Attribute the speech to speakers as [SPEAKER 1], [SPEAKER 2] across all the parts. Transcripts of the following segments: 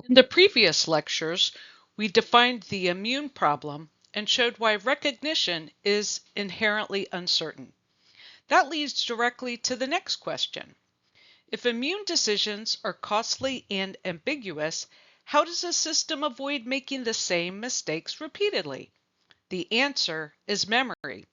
[SPEAKER 1] In the previous lectures, we defined the immune problem and showed why recognition is inherently uncertain. That leads directly to the next question. If immune decisions are costly and ambiguous, how does a system avoid making the same mistakes repeatedly? The answer is memory.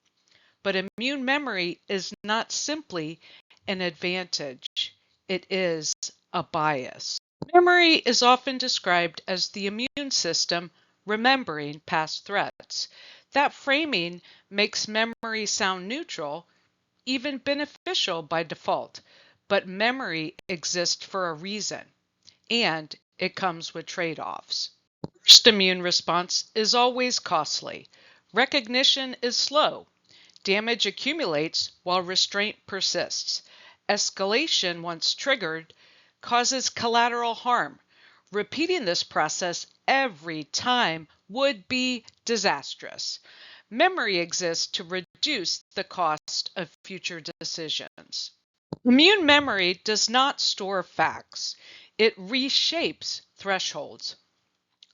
[SPEAKER 1] But immune memory is not simply an advantage, it is a bias. Memory is often described as the immune system remembering past threats. That framing makes memory sound neutral, even beneficial by default. But memory exists for a reason, and it comes with trade-offs. First immune response is always costly. Recognition is slow. Damage accumulates while restraint persists. Escalation, once triggered, causes collateral harm. Repeating this process every time would be disastrous. Memory exists to reduce the cost of future decisions. Immune memory does not store facts. It reshapes thresholds.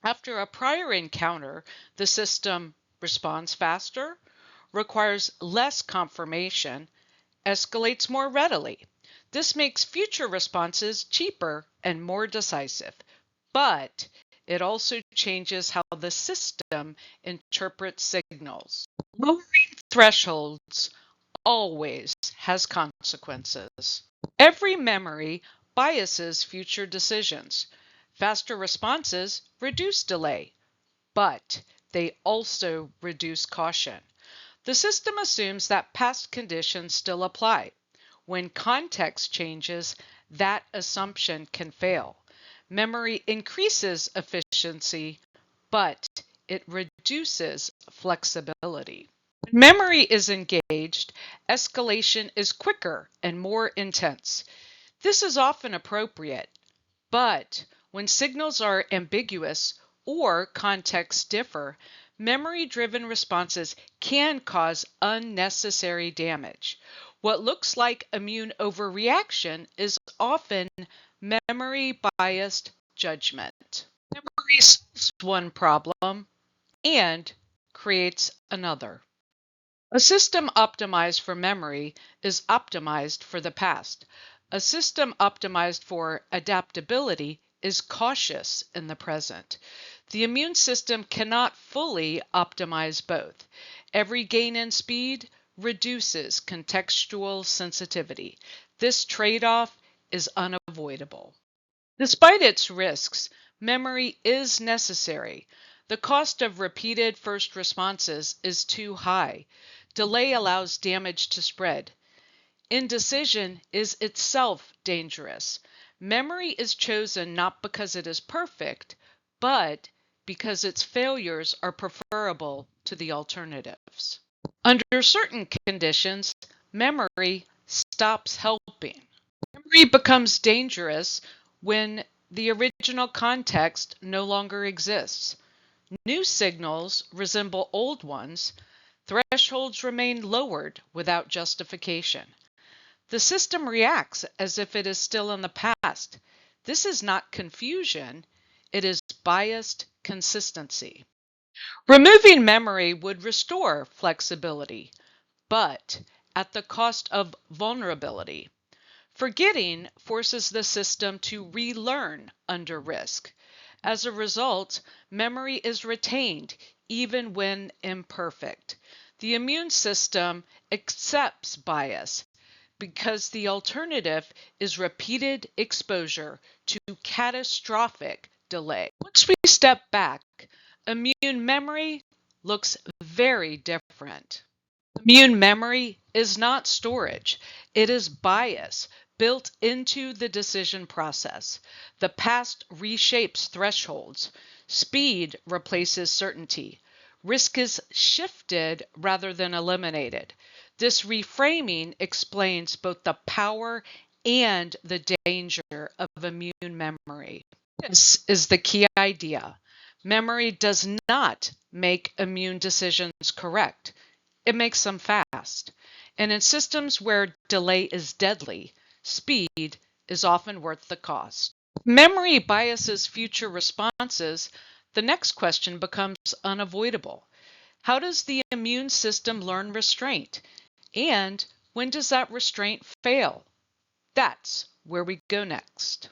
[SPEAKER 1] After a prior encounter, the system responds faster, requires less confirmation, escalates more readily. This makes future responses cheaper and more decisive, but it also changes how the system interprets signals. Lowering thresholds always has consequences. Every memory biases future decisions. Faster responses reduce delay, but they also reduce caution. The system assumes that past conditions still apply. When context changes, that assumption can fail. Memory increases efficiency, but it reduces flexibility. When memory is engaged, escalation is quicker and more intense. This is often appropriate, but when signals are ambiguous or contexts differ, memory-driven responses can cause unnecessary damage. What looks like immune overreaction is often memory-biased judgment. Memory solves one problem and creates another. A system optimized for memory is optimized for the past. A system optimized for adaptability is cautious in the present. The immune system cannot fully optimize both. Every gain in speed reduces contextual sensitivity. This trade-off is unavoidable. Despite its risks, memory is necessary. The cost of repeated first responses is too high. Delay allows damage to spread. Indecision is itself dangerous. Memory is chosen not because it is perfect, but because its failures are preferable to the alternatives. Under certain conditions, memory stops helping. Memory becomes dangerous when the original context no longer exists. New signals resemble old ones. Thresholds remain lowered without justification. The system reacts as if it is still in the past. This is not confusion, it is biased consistency. Removing memory would restore flexibility, but at the cost of vulnerability. Forgetting forces the system to relearn under risk. As a result, memory is retained even when imperfect. The immune system accepts bias because the alternative is repeated exposure to catastrophic delay. Once we step back, immune memory looks very different. Immune memory is not storage, it is bias built into the decision process. The past reshapes thresholds. Speed replaces certainty. Risk is shifted rather than eliminated. This reframing explains both the power and the danger of immune memory. This is the key idea. Memory does not make immune decisions correct. It makes them fast. And in systems where delay is deadly, speed is often worth the cost. Memory biases future responses. The next question becomes unavoidable. How does the immune system learn restraint? And when does that restraint fail? That's where we go next.